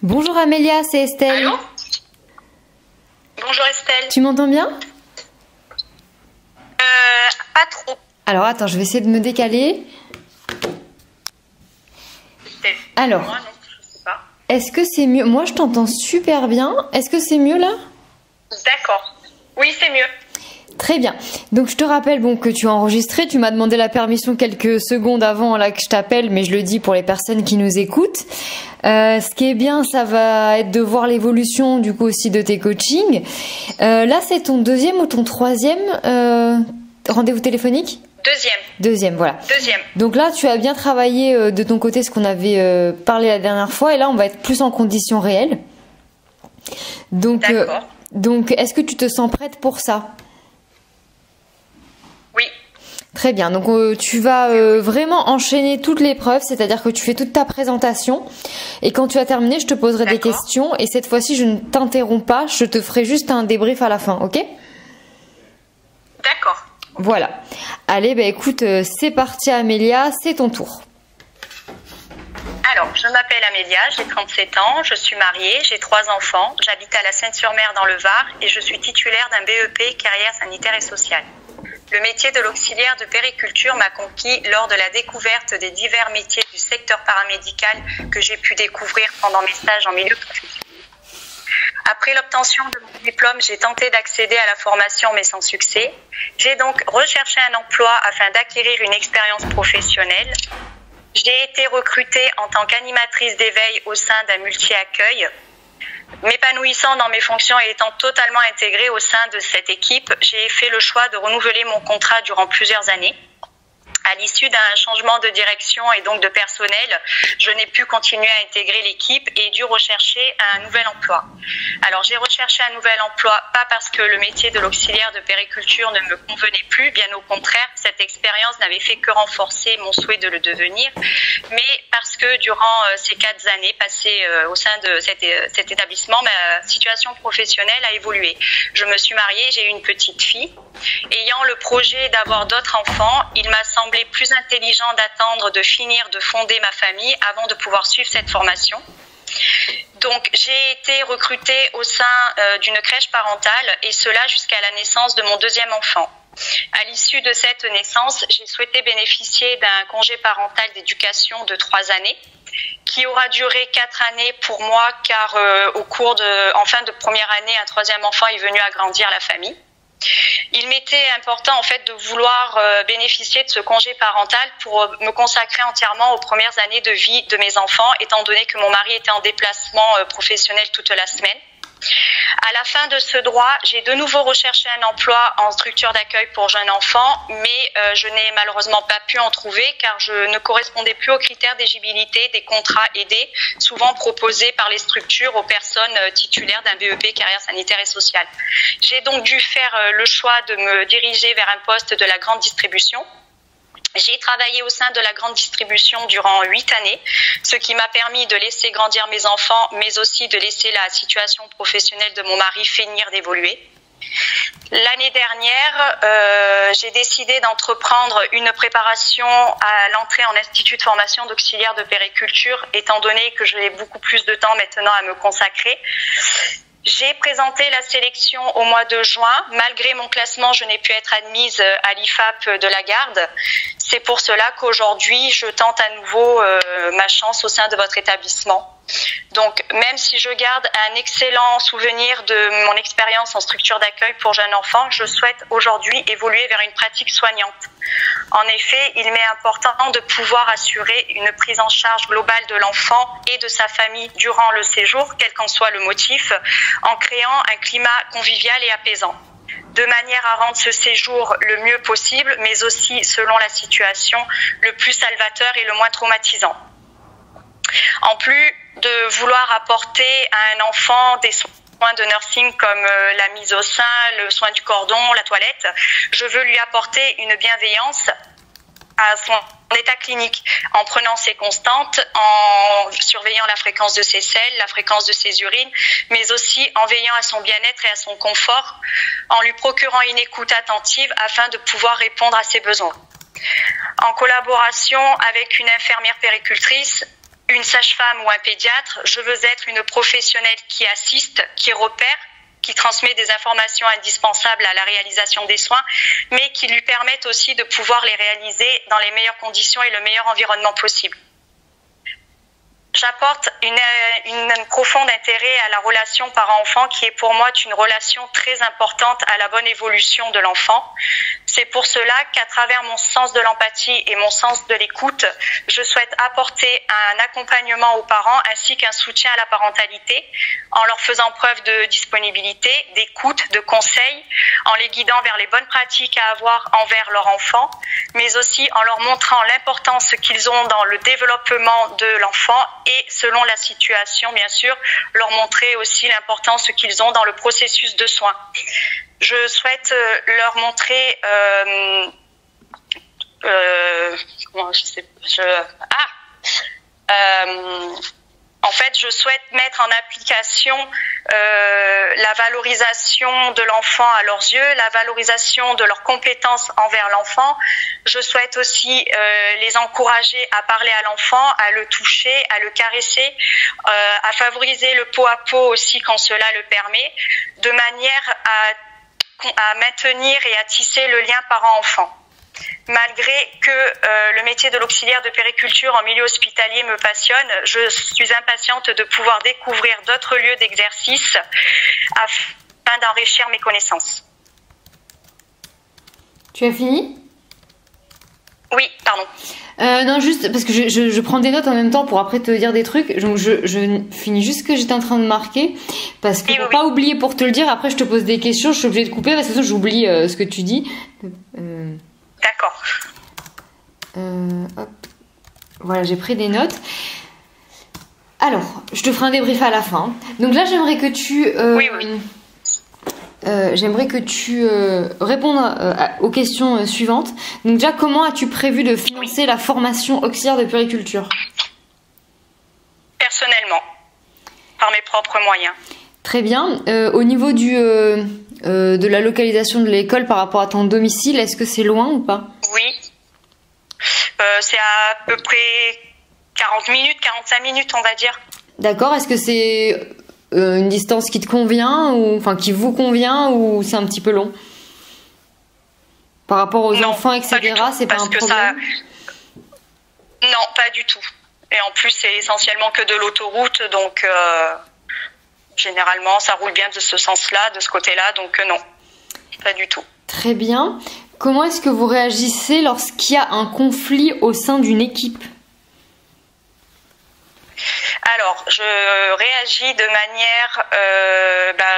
Bonjour Amélia, c'est Estelle. Allô? Bonjour Estelle. Tu m'entends bien? Pas trop. Alors attends, je vais essayer de me décaler. Alors, Moi, non, je sais pas. est-ce que c'est mieux? Moi je t'entends super bien. Est-ce que c'est mieux là? D'accord. Oui, c'est mieux. Très bien. Donc je te rappelle que tu as enregistré. Tu m'as demandé la permission quelques secondes avant là que je t'appelle, mais je le dis pour les personnes qui nous écoutent. Ce qui est bien, ça va être de voir l'évolution du coup aussi de tes coachings. Là, c'est ton deuxième ou ton troisième rendez-vous téléphonique? Deuxième, voilà. Deuxième. Donc là, tu as bien travaillé de ton côté ce qu'on avait parlé la dernière fois, et là, on va être plus en conditions réelles. Donc, D'accord. Est-ce que tu te sens prête pour ça? Oui. Très bien. Donc, tu vas vraiment enchaîner toute l'épreuve, c'est-à-dire que tu fais toute ta présentation, et quand tu as terminé, je te poserai des D'accord. questions, et cette fois-ci, je ne t'interromps pas, je te ferai juste un débrief à la fin, ok? D'accord. Voilà. Allez, écoute, c'est parti Amélia, c'est ton tour. Alors, je m'appelle Amélia, j'ai 37 ans, je suis mariée, j'ai 3 enfants, j'habite à la Seine-sur-Mer dans le Var et je suis titulaire d'un BEP carrière sanitaire et sociale. Le métier de l'auxiliaire de périculture m'a conquis lors de la découverte des divers métiers du secteur paramédical que j'ai pu découvrir pendant mes stages en milieu professionnel. Après l'obtention de mon diplôme, j'ai tenté d'accéder à la formation mais sans succès. J'ai donc recherché un emploi afin d'acquérir une expérience professionnelle. J'ai été recrutée en tant qu'animatrice d'éveil au sein d'un multi-accueil. M'épanouissant dans mes fonctions et étant totalement intégrée au sein de cette équipe, j'ai fait le choix de renouveler mon contrat durant plusieurs années. À l'issue d'un changement de direction et donc de personnel, je n'ai pu continuer à intégrer l'équipe et ai dû rechercher un nouvel emploi. Alors j'ai recherché un nouvel emploi, pas parce que le métier de l'auxiliaire de périculture ne me convenait plus, bien au contraire, cette expérience n'avait fait que renforcer mon souhait de le devenir, mais parce que durant ces 4 années passées au sein de cet établissement, ma situation professionnelle a évolué. Je me suis mariée, j'ai eu une petite fille. Ayant le projet d'avoir d'autres enfants, il m'a semblé plus intelligent d'attendre de finir de fonder ma famille avant de pouvoir suivre cette formation. Donc, j'ai été recrutée au sein d'une crèche parentale et cela jusqu'à la naissance de mon deuxième enfant. À l'issue de cette naissance, j'ai souhaité bénéficier d'un congé parental d'éducation de 3 années qui aura duré 4 années pour moi car en fin de première année, un troisième enfant est venu agrandir la famille. Il m'était important en fait de vouloir bénéficier de ce congé parental pour me consacrer entièrement aux premières années de vie de mes enfants, étant donné que mon mari était en déplacement professionnel toute la semaine. À la fin de ce droit, j'ai de nouveau recherché un emploi en structure d'accueil pour jeunes enfants, mais je n'ai malheureusement pas pu en trouver car je ne correspondais plus aux critères d'éligibilité des contrats aidés, souvent proposés par les structures aux personnes titulaires d'un BEP carrière sanitaire et sociale. J'ai donc dû faire le choix de me diriger vers un poste de la grande distribution. J'ai travaillé au sein de la grande distribution durant 8 années, ce qui m'a permis de laisser grandir mes enfants, mais aussi de laisser la situation professionnelle de mon mari finir d'évoluer. L'année dernière, j'ai décidé d'entreprendre une préparation à l'entrée en institut de formation d'auxiliaire de périculture, étant donné que j'ai beaucoup plus de temps maintenant à me consacrer. J'ai présenté la sélection au mois de juin. Malgré mon classement, je n'ai pu être admise à l'IFAP de la Garde. C'est pour cela qu'aujourd'hui, je tente à nouveau ma chance au sein de votre établissement. Donc, même si je garde un excellent souvenir de mon expérience en structure d'accueil pour jeunes enfants, je souhaite aujourd'hui évoluer vers une pratique soignante. En effet, il m'est important de pouvoir assurer une prise en charge globale de l'enfant et de sa famille durant le séjour, quel qu'en soit le motif, en créant un climat convivial et apaisant, de manière à rendre ce séjour le mieux possible, mais aussi, selon la situation, le plus salvateur et le moins traumatisant. En plus de vouloir apporter à un enfant des soins de nursing comme la mise au sein, le soin du cordon, la toilette, je veux lui apporter une bienveillance à son état clinique, en prenant ses constantes, en surveillant la fréquence de ses selles, la fréquence de ses urines, mais aussi en veillant à son bien-être et à son confort, en lui procurant une écoute attentive afin de pouvoir répondre à ses besoins. En collaboration avec une infirmière péricultrice, une sage-femme ou un pédiatre, je veux être une professionnelle qui assiste, qui repère, qui transmet des informations indispensables à la réalisation des soins, mais qui lui permettent aussi de pouvoir les réaliser dans les meilleures conditions et le meilleur environnement possible. J'apporte un profond intérêt à la relation parent-enfant qui est pour moi une relation très importante à la bonne évolution de l'enfant. C'est pour cela qu'à travers mon sens de l'empathie et mon sens de l'écoute, je souhaite apporter un accompagnement aux parents ainsi qu'un soutien à la parentalité en leur faisant preuve de disponibilité, d'écoute, de conseils, en les guidant vers les bonnes pratiques à avoir envers leur enfant, mais aussi en leur montrant l'importance qu'ils ont dans le développement de l'enfant et selon la situation, bien sûr, leur montrer aussi l'importance qu'ils ont dans le processus de soins. Je souhaite leur montrer en fait, je souhaite mettre en application la valorisation de l'enfant à leurs yeux, la valorisation de leurs compétences envers l'enfant. Je souhaite aussi les encourager à parler à l'enfant, à le toucher, à le caresser, à favoriser le pot à pot aussi quand cela le permet, de manière à maintenir et à tisser le lien parent-enfant. Malgré que le métier de l'auxiliaire de périculture en milieu hospitalier me passionne, je suis impatiente de pouvoir découvrir d'autres lieux d'exercice afin d'enrichir mes connaissances. Tu as fini ? Oui, pardon. Non, juste parce que je prends des notes en même temps pour après te dire des trucs. Donc je finis juste ce que j'étais en train de marquer parce que pour pas oublier, pour te le dire, après je te pose des questions, je suis obligée de couper parce que sinon j'oublie ce que tu dis. D'accord. Hop. Voilà, j'ai pris des notes. Alors, je te ferai un débrief à la fin. Donc là, j'aimerais que tu répondes aux questions suivantes. Donc déjà, comment as-tu prévu de financer la formation auxiliaire de puériculture ? Personnellement, par mes propres moyens. Très bien. Au niveau de la localisation de l'école par rapport à ton domicile, est-ce que c'est loin ou pas ? Oui. C'est à peu près 40 minutes, 45 minutes, on va dire. D'accord. Est-ce que c'est une distance qui te convient ou enfin qui vous convient ou c'est un petit peu long par rapport aux enfants, etc. C'est pas un problème. Non, pas du tout. Et en plus, c'est essentiellement que de l'autoroute, donc généralement, ça roule bien de ce sens-là, de ce côté-là, donc non, pas du tout. Très bien. Comment est-ce que vous réagissez lorsqu'il y a un conflit au sein d'une équipe ? Alors, je réagis de manière,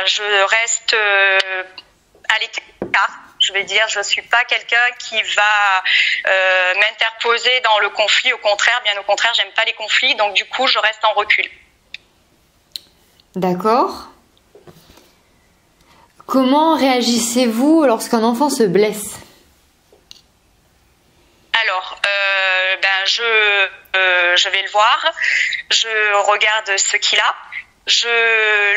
je reste à l'écart. Je vais dire, je ne suis pas quelqu'un qui va m'interposer dans le conflit. Au contraire, bien au contraire, j'aime pas les conflits, donc du coup, je reste en recul. D'accord. Comment réagissez-vous lorsqu'un enfant se blesse ? Alors, je vais le voir, je regarde ce qu'il a, je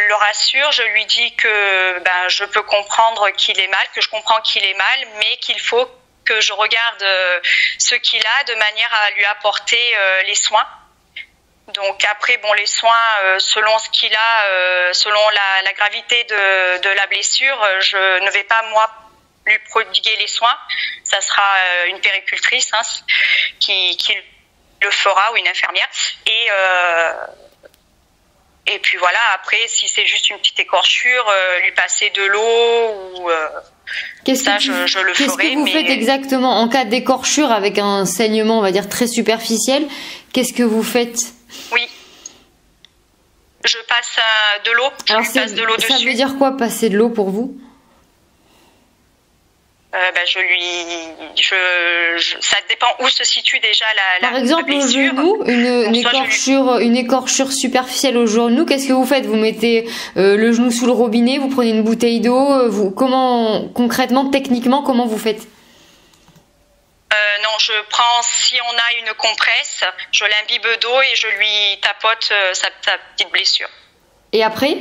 le rassure, je lui dis que je peux comprendre qu'il est mal, que je comprends qu'il est mal, mais qu'il faut que je regarde ce qu'il a de manière à lui apporter les soins. Donc après, les soins, selon ce qu'il a, selon la gravité de la blessure, je ne vais pas, moi, lui prodiguer les soins. Ça sera une péricultrice qui le fera ou une infirmière. Et puis voilà, après, si c'est juste une petite écorchure, lui passer de l'eau ou... je le ferai. Qu'est-ce que vous faites exactement en cas d'écorchure avec un saignement, on va dire, très superficiel ? Qu'est-ce que vous faites ? Oui. Je passe de l'eau. Alors ça veut dire quoi, passer de l'eau pour vous ? Ça dépend où se situe déjà la Par exemple, blessure. Au genou, une écorchure superficielle au genou, qu'est-ce que vous faites ? Vous mettez le genou sous le robinet, vous prenez une bouteille d'eau, concrètement, techniquement, comment vous faites ? Non, je prends, si on a une compresse, je l'imbibe d'eau et je lui tapote sa petite blessure. Et après ?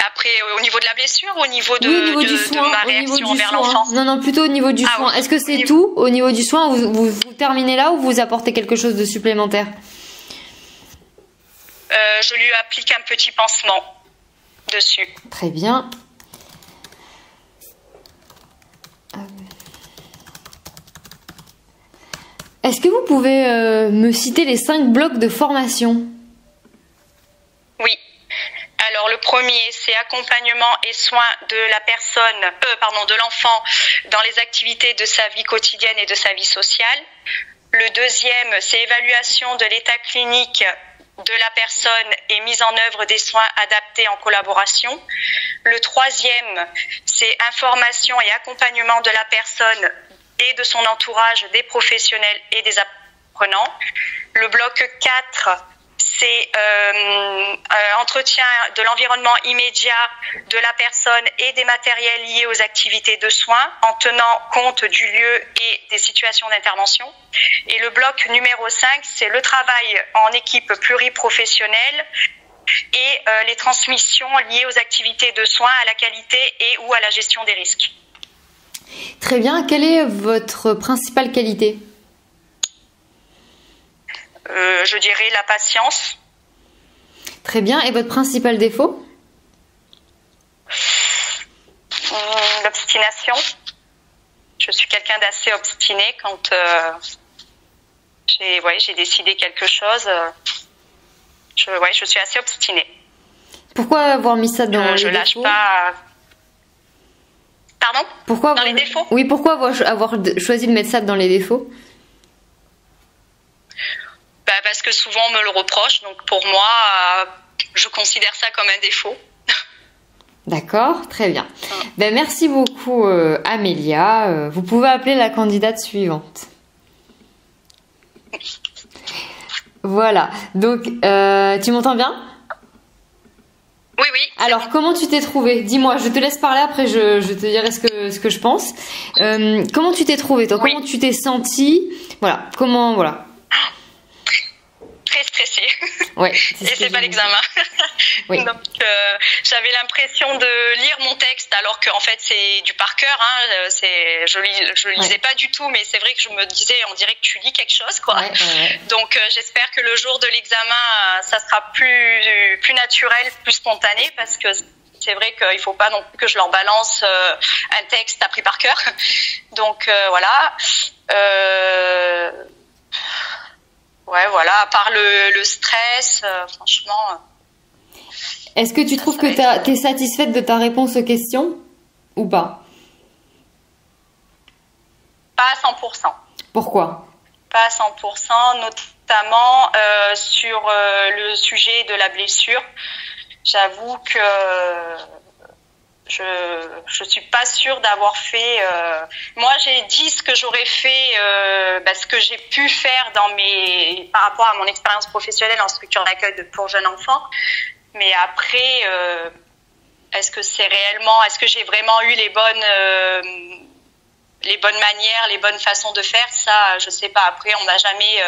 Après, au niveau de la blessure, au niveau de, Oui, au niveau du soin, de ma au niveau réaction du vers soin. l'enfant. Non, non, plutôt au niveau du soin. Oui. Est-ce que c'est tout au niveau du soin, ou vous terminez là, ou vous apportez quelque chose de supplémentaire? Je lui applique un petit pansement dessus. Très bien. Est-ce que vous pouvez me citer les 5 blocs de formation? Oui. Alors le premier, c'est accompagnement et soins de la personne, de l'enfant dans les activités de sa vie quotidienne et de sa vie sociale. Le deuxième, c'est évaluation de l'état clinique de la personne et mise en œuvre des soins adaptés en collaboration. Le troisième, c'est information et accompagnement de la personne et de son entourage, des professionnels et des apprenants. Le bloc 4, c'est entretien de l'environnement immédiat de la personne et des matériels liés aux activités de soins en tenant compte du lieu et des situations d'intervention. Et le bloc numéro 5, c'est le travail en équipe pluriprofessionnelle et les transmissions liées aux activités de soins, à la qualité et ou à la gestion des risques. Très bien. Quelle est votre principale qualité? Je dirais la patience. Très bien. Et votre principal défaut? L'obstination. Je suis quelqu'un d'assez obstiné quand j'ai décidé quelque chose. Je suis assez obstinée. Pourquoi avoir mis ça dans les défauts? Je lâche pas. Pardon? Pourquoi dans les défauts? Oui, pourquoi avoir choisi de mettre ça dans les défauts? Parce que souvent on me le reproche, donc pour moi, je considère ça comme un défaut. D'accord, très bien. Merci beaucoup Amélia. Vous pouvez appeler la candidate suivante. Voilà, donc tu m'entends bien? Oui, oui. Alors, comment tu t'es trouvée? Dis-moi, je te laisse parler, après je te dirai ce que je pense. Comment tu t'es trouvée, toi? Oui. Comment tu t'es sentie? Voilà, comment, voilà. Très stressée. Ouais. Et c'est pas l'examen. Oui. Donc, j'avais l'impression de lire mon texte, alors qu'en fait c'est du par cœur. Hein. Je lisais pas du tout, mais c'est vrai que je me disais, on dirait que tu lis quelque chose, quoi. Ouais. Donc, j'espère que le jour de l'examen, ça sera plus naturel, plus spontané, parce que c'est vrai qu'il faut pas non plus que je leur balance un texte appris par cœur. Donc voilà. Ouais, voilà, à part le stress, franchement. Est-ce que tu trouves que tu es satisfaite de ta réponse aux questions ou pas? Pas à 100%. Pourquoi? Pas à 100%, notamment sur le sujet de la blessure. J'avoue que je suis pas sûre d'avoir fait. Moi, j'ai dit ce que j'aurais fait, ce que j'ai pu faire par rapport à mon expérience professionnelle en structure d'accueil pour jeunes enfants. Mais après, est-ce que j'ai vraiment eu les bonnes manières, les bonnes façons de faire? Ça, je sais pas. Après, on n'a jamais.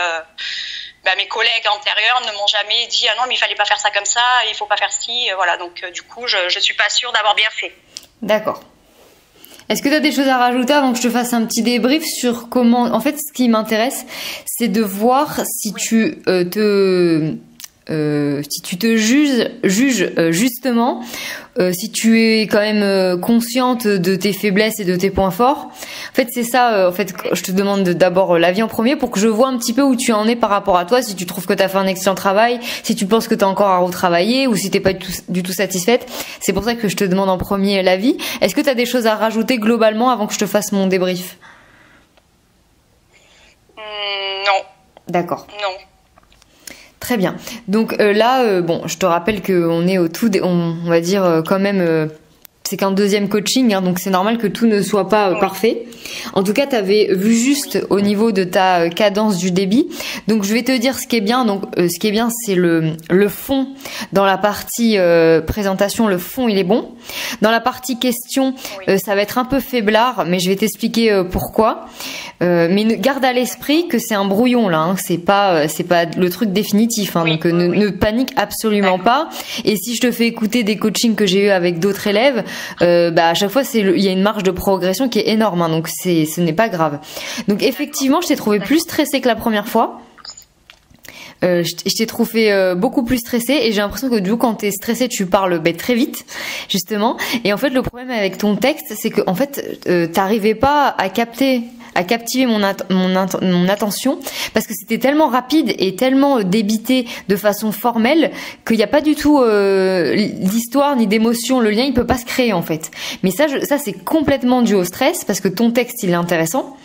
Mes collègues antérieurs ne m'ont jamais dit ah non mais il fallait pas faire ça comme ça, il faut pas faire ci, voilà. Donc du coup, je suis pas sûre d'avoir bien fait. D'accord. Est-ce que tu as des choses à rajouter avant que je te fasse un petit débrief sur comment... En fait, ce qui m'intéresse, c'est de voir si tu te juges justement, si tu es quand même consciente de tes faiblesses et de tes points forts. En fait, c'est ça. Je te demande d'abord l'avis en premier pour que je vois un petit peu où tu en es par rapport à toi, si tu trouves que tu as fait un excellent travail, si tu penses que tu as encore à retravailler ou si t'es pas du tout satisfaite. C'est pour ça que je te demande en premier l'avis. Est-ce que tu as des choses à rajouter globalement avant que je te fasse mon débrief? Non. D'accord. Non. Très bien. Donc là, je te rappelle qu'on est au tout, on va dire quand même c'est qu'un deuxième coaching, hein, donc c'est normal que tout ne soit pas parfait. En tout cas, tu avais vu juste au niveau de ta cadence du débit. Donc je vais te dire ce qui est bien. Donc ce qui est bien, c'est le fond. Dans la partie présentation, le fond il est bon. Dans la partie question, ça va être un peu faiblard, mais je vais t'expliquer pourquoi. Mais garde à l'esprit que c'est un brouillon là, hein, c'est pas le truc définitif, hein, donc ne panique absolument pas. Et si je te fais écouter des coachings que j'ai eu avec d'autres élèves, à chaque fois il y a une marge de progression qui est énorme, hein, donc ce n'est pas grave. Donc effectivement, je t'ai trouvé plus stressée que la première fois. Je t'ai trouvé beaucoup plus stressée et j'ai l'impression que du coup quand t'es stressée tu parles très vite justement, et en fait le problème avec ton texte c'est que en fait t'arrivais pas à captiver mon attention parce que c'était tellement rapide et tellement débité de façon formelle qu'il n'y a pas du tout d'histoire ni d'émotion, le lien il peut pas se créer en fait. Mais ça c'est complètement dû au stress parce que ton texte il est intéressant.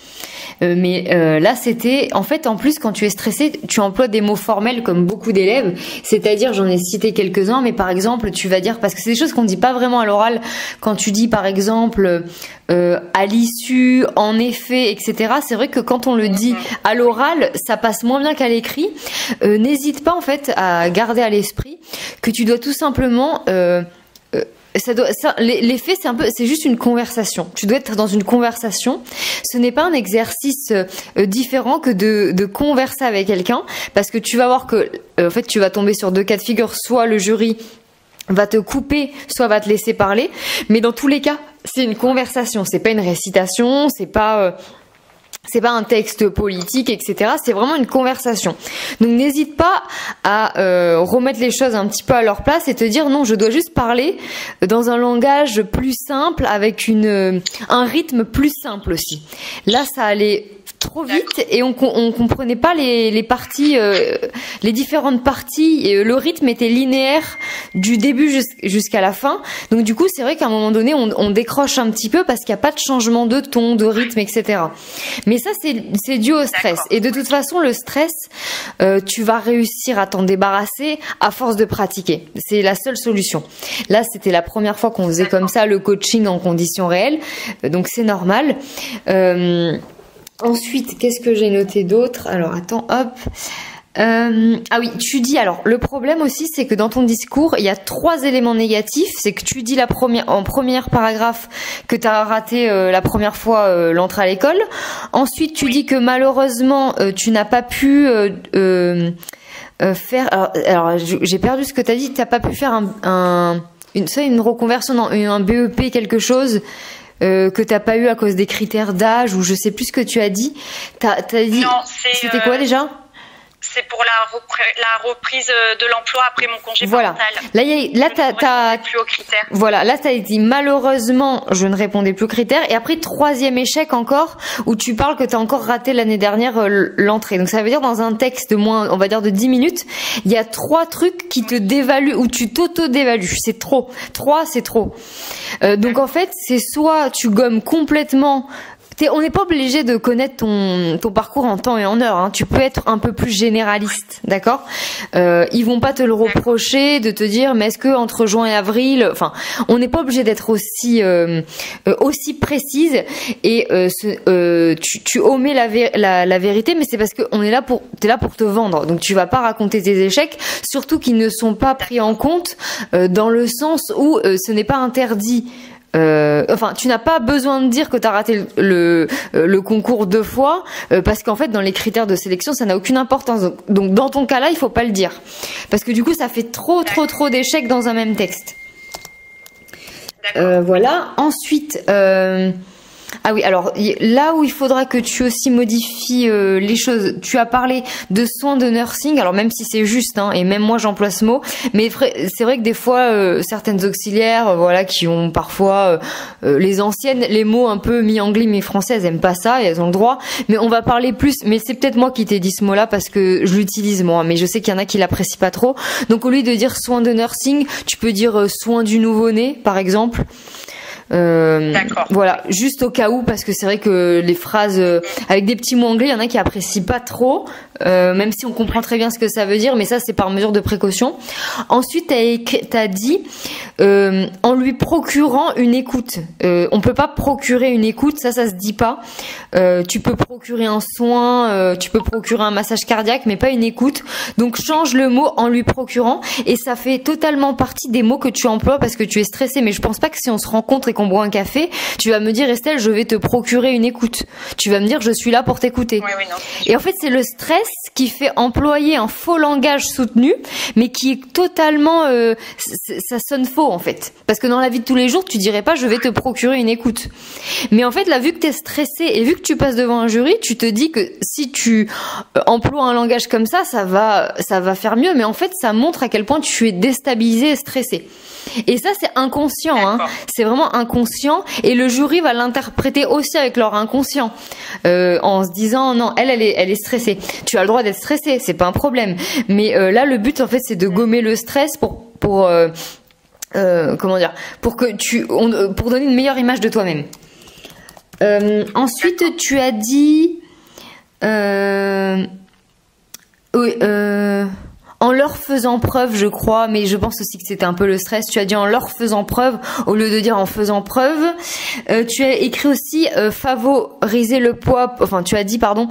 Mais là c'était en fait, en plus quand tu es stressé tu emploies des mots formels comme beaucoup d'élèves, c'est-à-dire j'en ai cité quelques-uns, mais par exemple tu vas dire, parce que c'est des choses qu'on dit pas vraiment à l'oral, quand tu dis par exemple à l'issue, en effet, etc. C'est vrai que quand on le dit à l'oral ça passe moins bien qu'à l'écrit. N'hésite pas en fait à garder à l'esprit que tu dois tout simplement l'effet c'est juste une conversation. Tu dois être dans une conversation. Ce n'est pas un exercice différent que de converser avec quelqu'un, parce que tu vas voir que en fait tu vas tomber sur deux cas de figure, soit le jury va te couper, soit va te laisser parler, mais dans tous les cas, c'est une conversation, c'est pas une récitation, c'est pas un texte politique, etc. C'est vraiment une conversation. Donc n'hésite pas à remettre les choses un petit peu à leur place et te dire non, je dois juste parler dans un langage plus simple, avec un rythme plus simple aussi. Là, ça allait trop vite et on comprenait pas les parties, les différentes parties, et le rythme était linéaire du début jusqu'à la fin. Donc du coup c'est vrai qu'à un moment donné on décroche un petit peu parce qu'il n'y a pas de changement de ton, de rythme, etc. Mais ça c'est dû au stress. Et de toute façon le stress, tu vas réussir à t'en débarrasser à force de pratiquer. C'est la seule solution. Là c'était la première fois qu'on faisait comme ça le coaching en conditions réelles, donc c'est normal. Ensuite, qu'est-ce que j'ai noté d'autre? Alors attends, hop. Ah oui, tu dis, alors le problème aussi c'est que dans ton discours il y a 3 éléments négatifs. C'est que tu dis en première paragraphe que tu as raté la première fois l'entrée à l'école. Ensuite tu dis que malheureusement tu n'as pas pu faire, alors j'ai perdu ce que tu as dit, tu n'as pas pu faire une reconversion dans un BEP quelque chose que t'as pas eu à cause des critères d'âge, ou je sais plus ce que tu as dit. T'as dit. Non, c'était quoi déjà? C'est pour la reprise de l'emploi après mon congé parental. Là, plus aux critères. Voilà, là t'as dit malheureusement je ne répondais plus aux critères, et après 3e échec encore où tu parles que t'as encore raté l'année dernière l'entrée. Donc ça veut dire dans un texte de moins, on va dire de 10 minutes, il y a 3 trucs qui te dévaluent ou tu t'auto-dévalues. C'est trop. 3 c'est trop. Donc en fait c'est soit tu gommes complètement. On n'est pas obligé de connaître ton parcours en temps et en heure, hein. Tu peux être un peu plus généraliste, d'accord? Ils vont pas te le reprocher de te dire mais est-ce que entre juin et avril, enfin, on n'est pas obligé d'être aussi précise, et tu omets la vérité, mais c'est parce que t'es là pour te vendre, donc tu vas pas raconter tes échecs, surtout qu'ils ne sont pas pris en compte dans le sens où ce n'est pas interdit. Enfin, tu n'as pas besoin de dire que tu as raté le concours 2 fois, parce qu'en fait dans les critères de sélection ça n'a aucune importance. Donc dans ton cas là il faut pas le dire, parce que du coup ça fait trop d'échecs dans un même texte. Voilà. Ensuite ah oui, alors là où il faudra que tu aussi modifies les choses, tu as parlé de soins de nursing, alors même si c'est juste, hein, et même moi j'emploie ce mot, mais c'est vrai que des fois certaines auxiliaires, voilà, qui ont parfois les anciennes, les mots un peu mi-anglais mi-français, elles aiment pas ça et elles ont le droit, mais on va parler plus, mais c'est peut-être moi qui t'ai dit ce mot-là parce que je l'utilise moi, mais je sais qu'il y en a qui l'apprécient pas trop. Donc au lieu de dire soins de nursing, tu peux dire soins du nouveau-né par exemple. D'accord. Voilà, juste au cas où, parce que c'est vrai que les phrases avec des petits mots anglais, il y en a qui apprécient pas trop, même si on comprend très bien ce que ça veut dire, mais ça c'est par mesure de précaution. Ensuite, t'as dit en lui procurant une écoute. On peut pas procurer une écoute, ça se dit pas. Tu peux procurer un soin, tu peux procurer un massage cardiaque, mais pas une écoute. Donc change le mot en lui procurant, et ça fait totalement partie des mots que tu emploies parce que tu es stressé. Mais je pense pas que si on se rencontre et qu'on boit un café, tu vas me dire Estelle, je vais te procurer une écoute. Tu vas me dire je suis là pour t'écouter. Oui, non. Et en fait, c'est le stress qui fait employer un faux langage soutenu, mais qui est totalement, ça sonne faux en fait. Parce que dans la vie de tous les jours, tu dirais pas je vais te procurer une écoute. Mais en fait, là, vu que t'es stressé et vu que tu passes devant un jury, tu te dis que si tu emploies un langage comme ça va faire mieux. Mais en fait, ça montre à quel point tu es déstabilisé et stressé. Et ça, c'est inconscient, hein. C'est vraiment inconscient. Et le jury va l'interpréter aussi avec leur inconscient, en se disant non, elle est stressée. Tu as le droit d'être stressé, c'est pas un problème. Mais là, le but, en fait, c'est de gommer le stress pour comment dire, pour donner une meilleure image de toi-même. Ensuite, tu as dit, oui, en leur faisant preuve, je crois, mais je pense aussi que c'était un peu le stress. Tu as dit en leur faisant preuve au lieu de dire en faisant preuve. Tu as écrit aussi favoriser le poids, enfin tu as dit pardon,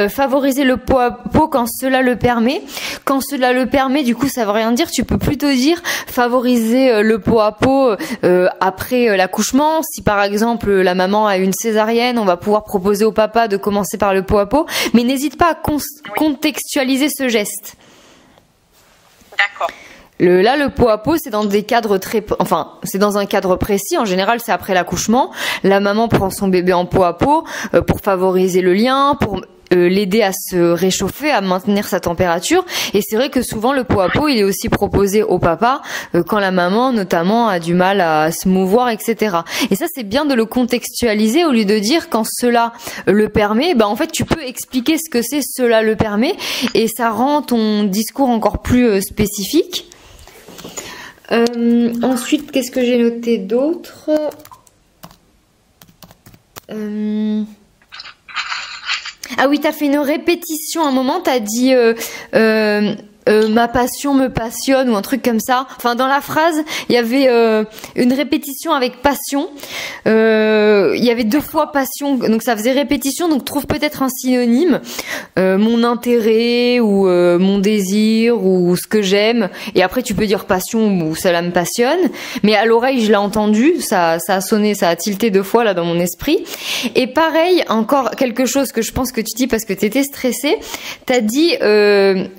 favoriser le poids à peau quand cela le permet. Quand cela le permet, du coup, ça veut rien dire. Tu peux plutôt dire favoriser le poids à peau après l'accouchement. Si par exemple la maman a une césarienne, on va pouvoir proposer au papa de commencer par le poids à peau. Mais n'hésite pas à contextualiser ce geste. D'accord. Là, le pot à pot, c'est dans des cadres c'est dans un cadre précis. En général, c'est après l'accouchement. La maman prend son bébé en pot à pot pour favoriser le lien, pour l'aider à se réchauffer, à maintenir sa température. Et c'est vrai que souvent, le pot à pot, il est aussi proposé au papa quand la maman, notamment, a du mal à se mouvoir, etc. Et ça, c'est bien de le contextualiser au lieu de dire quand cela le permet. En fait, tu peux expliquer ce que c'est cela le permet et ça rend ton discours encore plus spécifique. Ensuite, qu'est-ce que j'ai noté d'autre? Ah oui, t'as fait une répétition à un moment, t'as dit ma passion me passionne ou un truc comme ça. Enfin, dans la phrase, il y avait une répétition avec passion. Il y avait 2 fois passion, donc ça faisait répétition. Donc trouve peut-être un synonyme, mon intérêt ou mon désir ou ce que j'aime. Et après, tu peux dire passion ou cela me passionne. Mais à l'oreille, je l'ai entendu, ça a sonné, ça a tilté 2 fois là dans mon esprit. Et pareil, encore quelque chose que je pense que tu dis parce que t'étais stressée. T'as dit,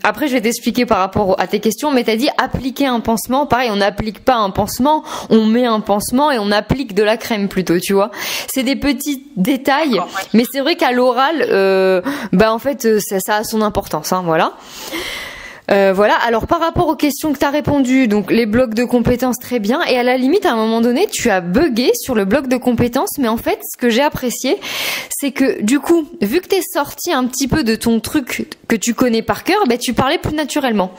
après je vais t'expliquer par rapport à tes questions, mais t'as dit appliquer un pansement. Pareil, on n'applique pas un pansement, on met un pansement et on applique de la crème plutôt, tu vois. C'est des petits détails, mais c'est vrai qu'à l'oral, en fait, ça a son importance, hein, voilà. Voilà, alors par rapport aux questions que tu as répondues, donc les blocs de compétences, très bien, et à la limite à un moment donné tu as bugué sur le bloc de compétences, mais en fait ce que j'ai apprécié c'est que du coup, vu que tu es sorti un petit peu de ton truc que tu connais par cœur, tu parlais plus naturellement.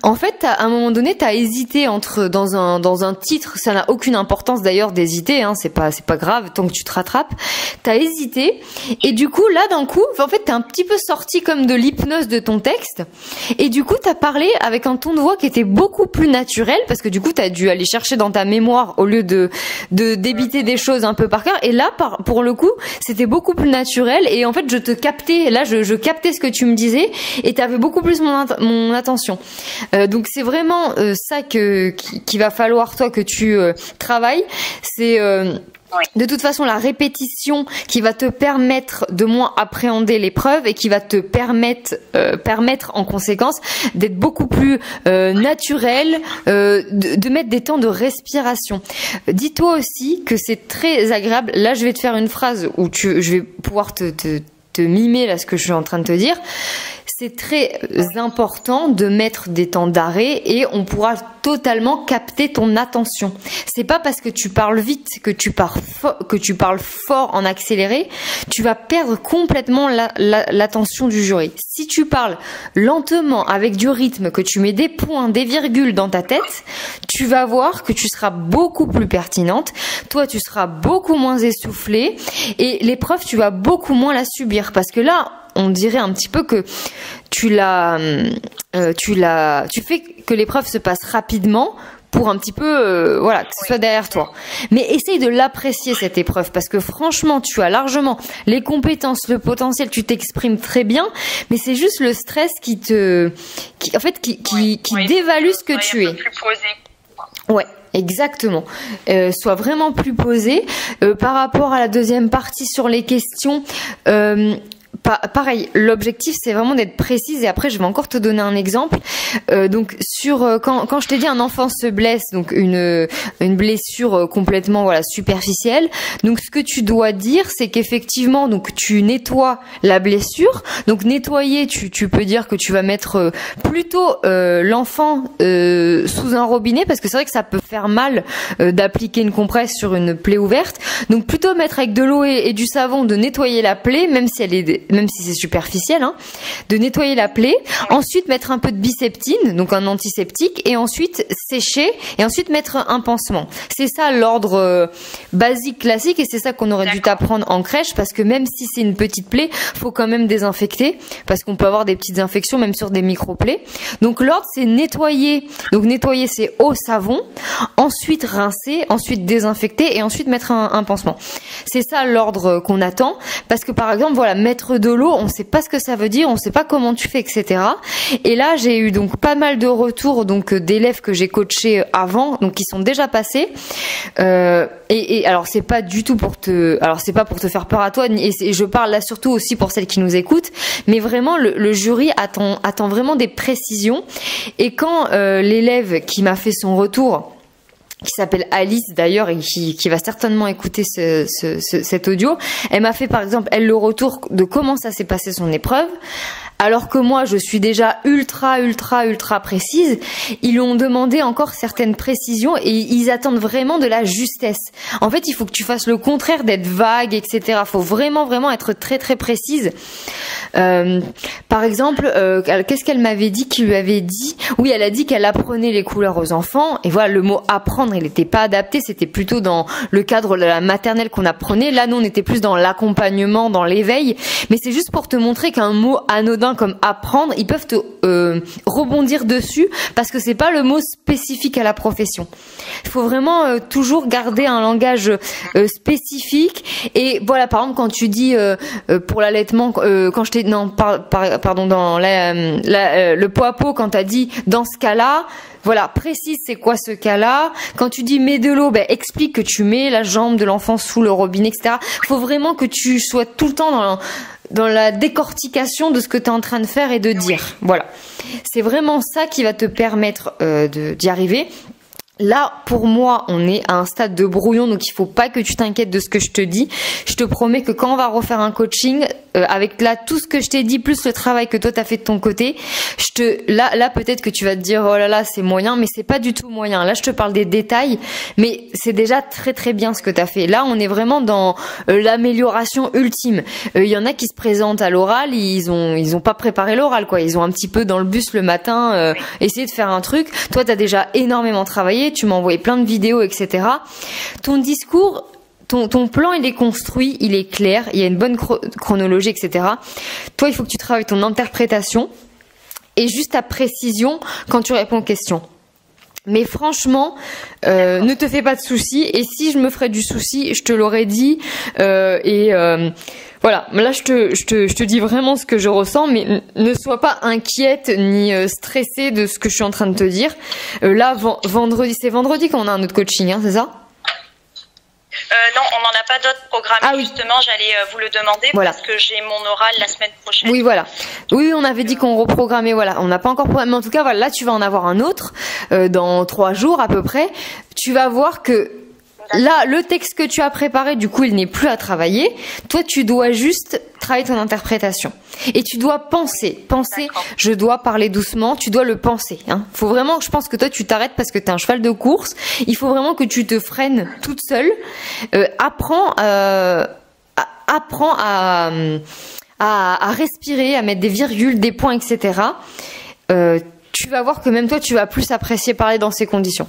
En fait, à un moment donné tu as hésité entre dans un titre, ça n'a aucune importance d'ailleurs d'hésiter, hein, c'est pas grave tant que tu te rattrapes. Tu as hésité et du coup là d'un coup, en fait tu es un petit peu sorti comme de l'hypnose de ton texte et du coup, t'as parlé avec un ton de voix qui était beaucoup plus naturel parce que du coup, t'as dû aller chercher dans ta mémoire au lieu de débiter des choses un peu par cœur. Et là, pour le coup, c'était beaucoup plus naturel et en fait, je te captais. Là, je captais ce que tu me disais et t'avais beaucoup plus mon attention. Donc, c'est vraiment ça qu'il va falloir toi que tu travailles. C'est de toute façon la répétition qui va te permettre de moins appréhender l'épreuve et qui va te permettre en conséquence d'être beaucoup plus naturel, de mettre des temps de respiration. Dis-toi aussi que c'est très agréable. Là, je vais te faire une phrase où je vais pouvoir te mimer là ce que je suis en train de te dire. C'est très important de mettre des temps d'arrêt et on pourra totalement capter ton attention. C'est pas parce que tu parles vite, que tu parles fort en accéléré, tu vas perdre complètement l'attention du jury. Si tu parles lentement, avec du rythme, que tu mets des points, des virgules dans ta tête, tu vas voir que tu seras beaucoup plus pertinente. Toi, tu seras beaucoup moins essoufflée et l'épreuve, tu vas beaucoup moins la subir parce que là, on dirait un petit peu que tu fais que l'épreuve se passe rapidement pour un petit peu, que ce soit derrière toi. Mais essaye de l'apprécier cette épreuve parce que franchement, tu as largement les compétences, le potentiel, tu t'exprimes très bien, mais c'est juste le stress qui dévalue ce que tu es. Plus posé. Ouais. Exactement. Sois vraiment plus posé. Par rapport à la deuxième partie sur les questions, pareil, l'objectif c'est vraiment d'être précise et après je vais encore te donner un exemple. Donc quand je t'ai dit un enfant se blesse, donc une blessure complètement superficielle. Donc ce que tu dois dire c'est qu'effectivement donc tu nettoies la blessure. Donc nettoyer, tu peux dire que tu vas mettre plutôt l'enfant sous un robinet parce que c'est vrai que ça peut faire mal d'appliquer une compresse sur une plaie ouverte. Donc plutôt mettre avec de l'eau et du savon, de nettoyer la plaie même si c'est superficiel, de nettoyer la plaie, ensuite mettre un peu de biceptine, donc un antiseptique, et ensuite sécher, et ensuite mettre un pansement. C'est ça l'ordre basique, classique, et c'est ça qu'on aurait dû t'apprendre en crèche, parce que même si c'est une petite plaie, faut quand même désinfecter, parce qu'on peut avoir des petites infections, même sur des micro-plaies. Donc l'ordre, c'est nettoyer. Donc nettoyer, c'est eau, savon, ensuite rincer, ensuite désinfecter, et ensuite mettre un pansement. C'est ça l'ordre qu'on attend, parce que par exemple, mettre de l'eau, on sait pas ce que ça veut dire, on sait pas comment tu fais, etc. Et là, j'ai eu donc pas mal de retours donc d'élèves que j'ai coachés avant, donc qui sont déjà passés. Et alors c'est pas du tout c'est pas pour te faire peur à toi, et je parle là surtout aussi pour celles qui nous écoutent, mais vraiment le jury attend vraiment des précisions. Et quand l'élève qui m'a fait son retour, qui s'appelle Alice d'ailleurs et qui va certainement écouter cet audio, elle m'a fait par exemple le retour de comment ça s'est passé son épreuve. Alors que moi, je suis déjà ultra précise, ils lui ont demandé encore certaines précisions et ils attendent vraiment de la justesse. En fait, il faut que tu fasses le contraire d'être vague, etc. Faut vraiment être très précise. Par exemple, qu'est-ce qu'elle m'avait dit, qui lui avait dit? Oui, elle a dit qu'elle apprenait les couleurs aux enfants. Et voilà, le mot apprendre, il n'était pas adapté. C'était plutôt dans le cadre de la maternelle qu'on apprenait. Là, nous, on était plus dans l'accompagnement, dans l'éveil. Mais c'est juste pour te montrer qu'un mot anodin comme apprendre, ils peuvent te rebondir dessus parce que c'est pas le mot spécifique à la profession. Il faut vraiment toujours garder un langage spécifique. Et voilà, par exemple, quand tu dis pour l'allaitement, quand je t'ai pardon dans le pot à pot, quand t'as dit dans ce cas-là. Voilà, précise c'est quoi ce cas-là. Quand tu dis mets de l'eau, explique que tu mets la jambe de l'enfant sous le robinet, etc. Faut vraiment que tu sois tout le temps dans la décortication de ce que tu es en train de faire et de dire. Voilà. C'est vraiment ça qui va te permettre d'y arriver. Là, pour moi, on est à un stade de brouillon, donc il faut pas que tu t'inquiètes de ce que je te dis. Je te promets que quand on va refaire un coaching, avec là tout ce que je t'ai dit, plus le travail que toi t'as fait de ton côté, là peut-être que tu vas te dire oh là là c'est moyen, mais c'est pas du tout moyen. Là je te parle des détails, mais c'est déjà très bien ce que t'as fait. Là on est vraiment dans l'amélioration ultime. Il y en a qui se présentent à l'oral, ils ont pas préparé l'oral quoi. Ils ont un petit peu dans le bus le matin essayé de faire un truc. Toi t'as déjà énormément travaillé. Tu m'as envoyé plein de vidéos, etc. Ton discours, ton plan, il est construit, il est clair, il y a une bonne chronologie, etc. Toi, il faut que tu travailles ton interprétation et juste ta précision quand tu réponds aux questions. Mais franchement, ne te fais pas de soucis. Et si je me ferais du souci, je te l'aurais dit. Voilà, là je te dis vraiment ce que je ressens, mais ne sois pas inquiète ni stressée de ce que je suis en train de te dire. Là, c'est vendredi qu'on a un autre coaching, c'est ça? Non, on n'en a pas d'autres programmés. Ah, oui. Justement, j'allais vous le demander parce que j'ai mon oral la semaine prochaine. Oui, voilà. Oui, on avait dit qu'on reprogrammait. Voilà, on n'a pas encore programmé. En tout cas, voilà, là, tu vas en avoir un autre dans 3 jours à peu près. Tu vas voir que là, le texte que tu as préparé, du coup, il n'est plus à travailler. Toi, tu dois juste travailler ton interprétation. Et tu dois penser, je dois parler doucement, tu dois le penser. Hein. Faut vraiment, je pense que toi, tu t'arrêtes parce que tu es un cheval de course. Il faut vraiment que tu te freines toute seule. Apprends à respirer, à mettre des virgules, des points, etc. Tu vas voir que même toi, tu vas plus apprécier parler dans ces conditions.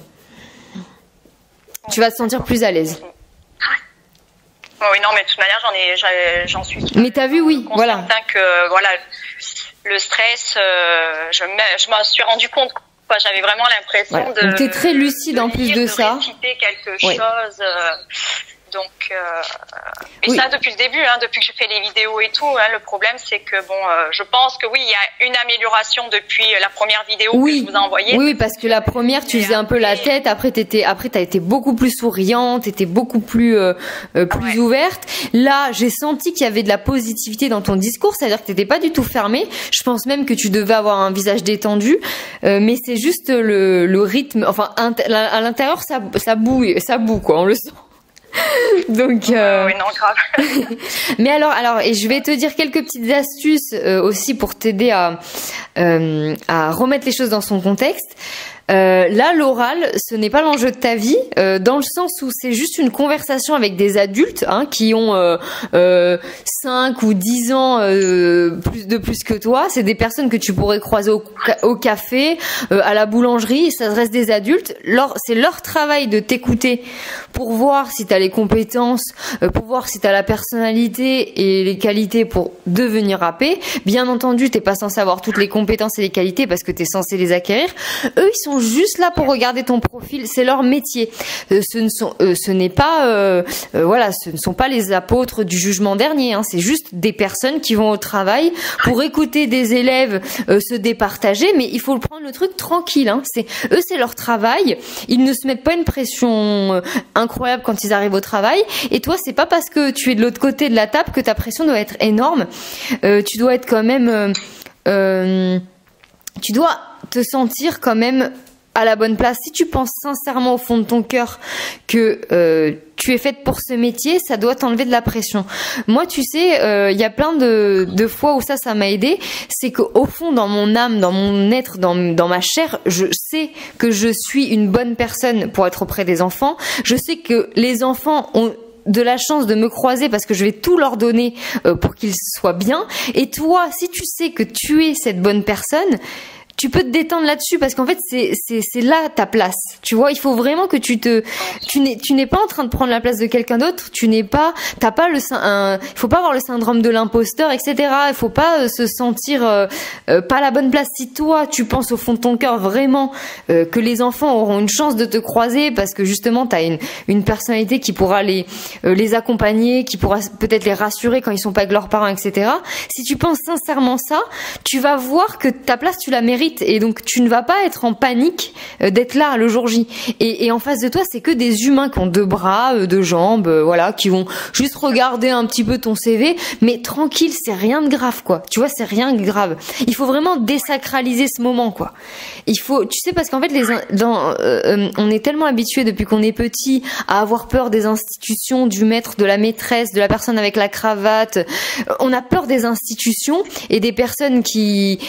Tu vas te sentir plus à l'aise. Oui, non, mais de toute manière, j'en suis. Mais t'as vu, oui, voilà. Que voilà, le stress, je m'en suis rendu compte. J'avais vraiment l'impression de. Donc t'es très lucide en plus de ça. Réciter quelque chose. Donc, et ça depuis le début, hein, depuis que je fais les vidéos et tout. Hein, le problème, c'est que je pense que oui, il y a une amélioration depuis la première vidéo que je vous ai envoyée. Oui, parce que la première, tu faisais un peu la tête. Après, t'as été beaucoup plus souriante, t'étais beaucoup plus ouverte. Là, j'ai senti qu'il y avait de la positivité dans ton discours, c'est-à-dire que t'étais pas du tout fermée. Je pense même que tu devais avoir un visage détendu, mais c'est juste le rythme. Enfin, à l'intérieur, ça boue quoi, on le sent. Donc oui, non, grave. Mais alors et je vais te dire quelques petites astuces aussi pour t'aider à remettre les choses dans son contexte. Là, l'oral, ce n'est pas l'enjeu de ta vie, dans le sens où c'est juste une conversation avec des adultes qui ont 5 ou 10 ans plus que toi. C'est des personnes que tu pourrais croiser au café, à la boulangerie. Ça reste des adultes. C'est leur travail de t'écouter pour voir si tu as les compétences, pour voir si tu as la personnalité et les qualités pour devenir rappé. Bien entendu, t'es pas censé avoir toutes les compétences et les qualités parce que t'es censé les acquérir. Eux, ils sont juste là pour regarder ton profil, c'est leur métier. Ce ne sont pas les apôtres du jugement dernier. Hein. C'est juste des personnes qui vont au travail pour écouter des élèves se départager, mais il faut prendre le truc tranquille. Hein. C'est leur travail. Ils ne se mettent pas une pression incroyable quand ils arrivent au travail. Et toi, c'est pas parce que tu es de l'autre côté de la table que ta pression doit être énorme. Tu dois être quand même, tu dois te sentir quand même à la bonne place. Si tu penses sincèrement au fond de ton cœur que tu es faite pour ce métier, ça doit t'enlever de la pression. Moi, tu sais, il y a plein de fois où ça m'a aidé. C'est qu'au fond, dans mon âme, dans mon être, dans ma chair, je sais que je suis une bonne personne pour être auprès des enfants. Je sais que les enfants ont de la chance de me croiser parce que je vais tout leur donner pour qu'ils soient bien. Et toi, si tu sais que tu es cette bonne personne, tu peux te détendre là-dessus parce qu'en fait c'est là ta place. Tu vois, il faut vraiment que tu n'es pas en train de prendre la place de quelqu'un d'autre. Il faut pas avoir le syndrome de l'imposteur, etc. Il faut pas se sentir pas à la bonne place. Si toi tu penses au fond de ton cœur vraiment que les enfants auront une chance de te croiser parce que justement t'as une personnalité qui pourra les accompagner, qui pourra peut-être les rassurer quand ils sont pas avec leurs parents, etc. Si tu penses sincèrement ça, tu vas voir que ta place tu la mérites. Et donc tu ne vas pas être en panique d'être là le jour J. Et en face de toi, c'est que des humains qui ont 2 bras, 2 jambes, qui vont juste regarder un petit peu ton CV, mais tranquille, c'est rien de grave, quoi. Tu vois, c'est rien de grave. Il faut vraiment désacraliser ce moment, quoi. Tu sais, parce qu'en fait, on est tellement habitué depuis qu'on est petit à avoir peur des institutions, du maître, de la maîtresse, de la personne avec la cravate. On a peur des institutions et des personnes qui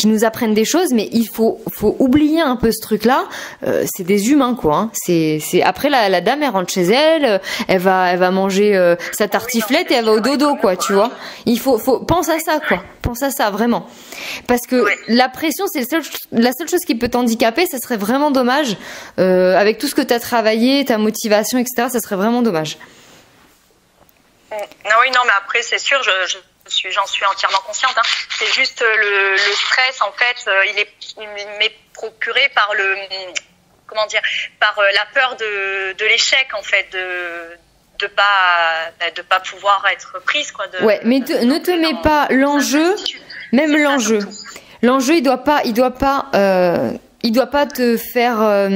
nous apprennent des choses. Mais il faut oublier un peu ce truc-là. C'est des humains, quoi. Hein. C'est après la dame, elle rentre chez elle, elle va manger sa tartiflette et elle va au dodo, quoi. Tu vois. Il faut pense à ça, quoi. Pense à ça vraiment, parce que la pression, c'est la seule chose qui peut t'handicaper. Ça serait vraiment dommage avec tout ce que tu as travaillé, ta motivation, etc. Ça serait vraiment dommage. Non, oui, non, mais après, c'est sûr, j'en suis entièrement consciente. Hein. C'est juste le stress, en fait, il m'est procuré par par la peur de l'échec, en fait, de pas pouvoir être prise, quoi. Mais ne te mets pas l'enjeu, même l'enjeu. L'enjeu, il doit pas te faire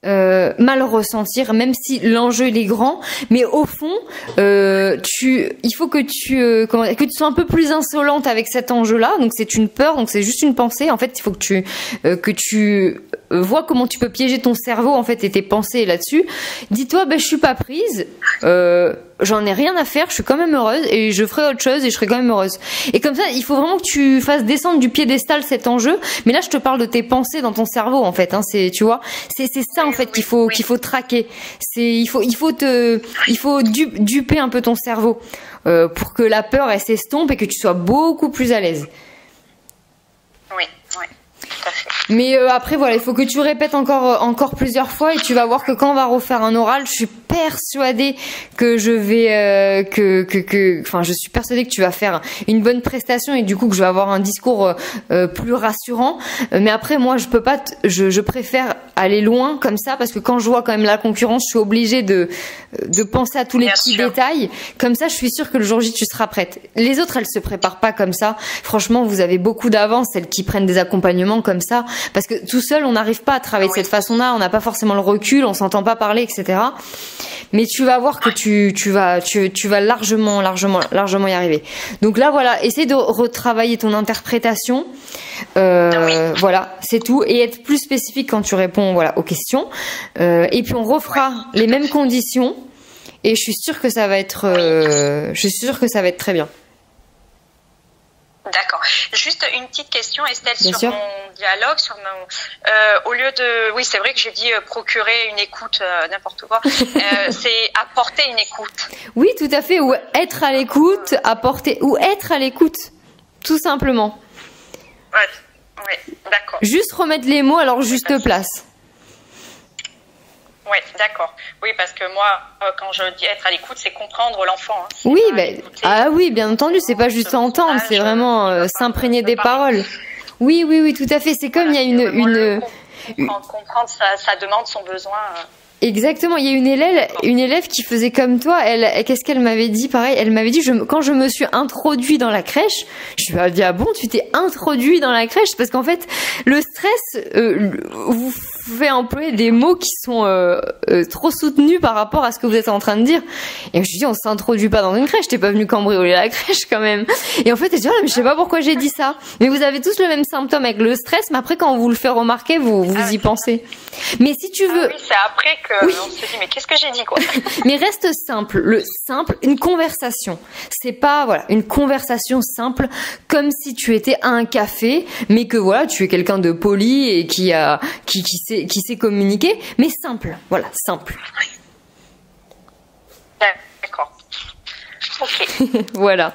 mal ressentir, même si l'enjeu il est grand, mais au fond il faut que tu sois un peu plus insolente avec cet enjeu-là. Donc c'est une peur, donc c'est juste une pensée. En fait, il faut que tu vois comment tu peux piéger ton cerveau en fait et tes pensées là-dessus. Dis-toi, je suis pas prise, j'en ai rien à faire, je suis quand même heureuse et je ferai autre chose et je serai quand même heureuse. Et comme ça, il faut vraiment que tu fasses descendre du piédestal cet enjeu. Mais là, je te parle de tes pensées dans ton cerveau en fait. Tu vois, c'est ça en fait qu'il faut traquer. Il faut duper un peu ton cerveau pour que la peur elle s'estompe et que tu sois beaucoup plus à l'aise. Oui, tout à fait. Mais après voilà, il faut que tu répètes encore plusieurs fois et tu vas voir que quand on va refaire un oral, je suis persuadée que je vais je suis persuadée que tu vas faire une bonne prestation et du coup que je vais avoir un discours plus rassurant. Mais après moi je préfère aller loin comme ça parce que quand je vois quand même la concurrence, je suis obligée de penser à tous les petits détails. Comme ça, je suis sûre que le jour J tu seras prête. Les autres elles se préparent pas comme ça. Franchement, vous avez beaucoup d'avance celles qui prennent des accompagnements comme ça parce que tout seul on n'arrive pas à travailler de cette façon-là. On n'a pas forcément le recul, on s'entend pas parler, etc. Mais tu vas voir que tu vas largement y arriver. Donc là voilà, essaye de retravailler ton interprétation. Voilà, c'est tout, et être plus spécifique quand tu réponds aux questions. Et puis on refera les mêmes conditions et je suis sûre que ça va être très bien. D'accord. Juste une petite question, Estelle, Bien sur sûr. mon dialogue, au lieu de, oui, c'est vrai que j'ai dit procurer une écoute, n'importe quoi. C'est apporter une écoute. Oui, tout à fait. Ou être à l'écoute, être à l'écoute, tout simplement. Ouais, d'accord. Juste remettre les mots à leur juste place. Oui, d'accord. Oui, parce que moi, quand je dis être à l'écoute, c'est comprendre l'enfant. Hein. Oui, oui, bien entendu, c'est pas juste entendre, c'est vraiment s'imprégner des paroles. Oui, tout à fait. C'est comme il y a une comprendre sa demande, son besoin. Exactement, il y a une élève qui faisait comme toi. Qu'est-ce qu'elle m'avait dit? Pareil, elle m'avait dit quand je me suis introduit dans la crèche, je lui ai dit ah bon, tu t'es introduit dans la crèche parce qu'en fait le stress vous fait employer des mots qui sont trop soutenus par rapport à ce que vous êtes en train de dire. Et je me suis dit on s'introduit pas dans une crèche, t'es pas venu cambrioler la crèche quand même. Et en fait elle dit mais je sais pas pourquoi j'ai dit ça. Mais vous avez tous le même symptôme avec le stress, mais après quand on vous le fait remarquer, vous y pensez. Mais si tu veux, oui, c'est après que on se dit mais qu'est-ce que j'ai dit quoi. Mais reste simple, une conversation. C'est pas une conversation simple comme si tu étais à un café, mais que tu es quelqu'un de poli et qui sait communiquer, mais simple. Voilà, simple. D'accord. Ok. Voilà.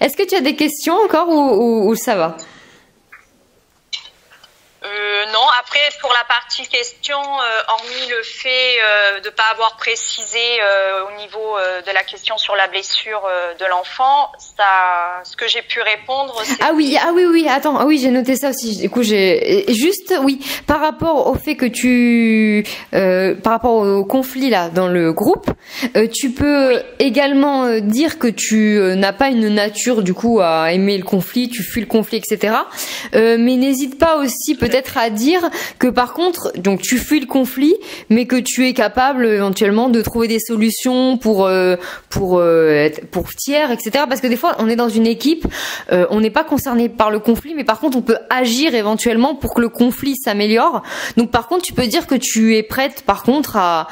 Est-ce que tu as des questions encore ou ça va? Non, après pour la partie question, hormis le fait de pas avoir précisé au niveau de la question sur la blessure de l'enfant, ce que j'ai pu répondre. Ah oui, attends, j'ai noté ça aussi. Du coup, par rapport au fait que par rapport au conflit là dans le groupe, tu peux également dire que tu n'as pas une nature du coup à aimer le conflit, tu fuis le conflit, etc. Mais n'hésite pas aussi peut-être à dire que par contre, donc tu fuis le conflit, mais que tu es capable éventuellement de trouver des solutions pour tiers, etc. Parce que des fois, on est dans une équipe, on n'est pas concerné par le conflit, mais par contre, on peut agir éventuellement pour que le conflit s'améliore. Donc, par contre, tu peux dire que tu es prête, par contre, à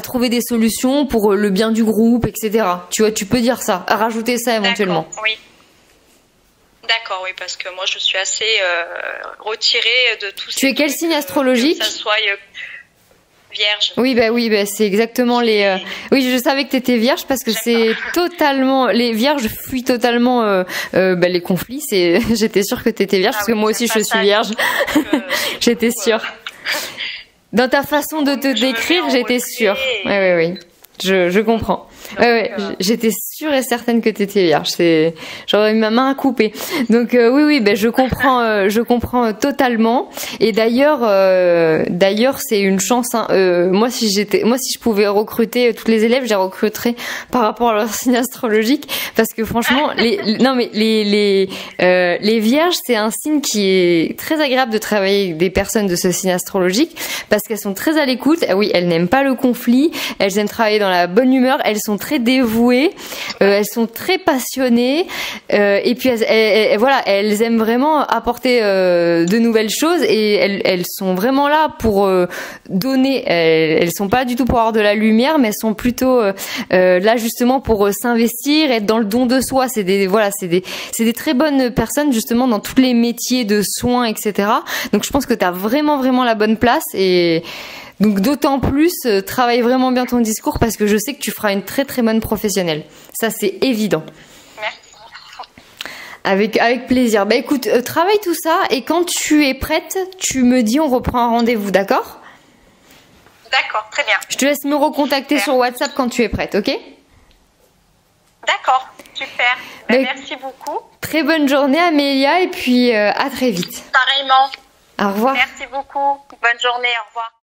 trouver des solutions pour le bien du groupe, etc. Tu vois, tu peux dire ça, à rajouter ça éventuellement. D'accord, oui. D'accord, oui, parce que moi je suis assez retirée de tout ça. Tu es quel signe astrologique? Que ça soit vierge. Oui, c'est exactement les. Oui, je savais que tu étais vierge parce que c'est totalement. Les vierges fuient totalement les conflits. J'étais sûre que tu étais vierge parce que moi aussi je suis vierge. J'étais sûre. Dans ta façon de te décrire, j'étais sûre. Oui. Je comprends. Ouais, j'étais sûre et certaine que t'étais vierge. J'aurais eu ma main à couper. Donc oui, je comprends totalement. Et d'ailleurs, c'est une chance. Hein. Moi, si je pouvais recruter tous les élèves, je les recruterais par rapport à leur signe astrologique, parce que franchement, les vierges, c'est un signe qui est très agréable de travailler avec des personnes de ce signe astrologique, parce qu'elles sont très à l'écoute. Oui, elles n'aiment pas le conflit. Elles aiment travailler dans la bonne humeur. Elles sont sont très dévouées, elles sont très passionnées, et puis voilà, elles aiment vraiment apporter de nouvelles choses, et elles sont vraiment là pour donner. Elles sont pas du tout pour avoir de la lumière, mais elles sont plutôt là justement pour s'investir, être dans le don de soi. C'est des très bonnes personnes justement dans tous les métiers de soins, etc. Donc je pense que tu as vraiment la bonne place, et donc d'autant plus travaille vraiment bien ton discours, parce que je sais que tu feras une très bonne professionnelle. Ça c'est évident. Merci. Avec plaisir. Bah écoute, travaille tout ça, et quand tu es prête, tu me dis, on reprend un rendez-vous, d'accord? D'accord, très bien. Je te laisse me recontacter sur WhatsApp quand tu es prête, ok? D'accord, super. Merci beaucoup. Très bonne journée Amélia, et puis à très vite. Pareillement. Au revoir. Merci beaucoup. Bonne journée, au revoir.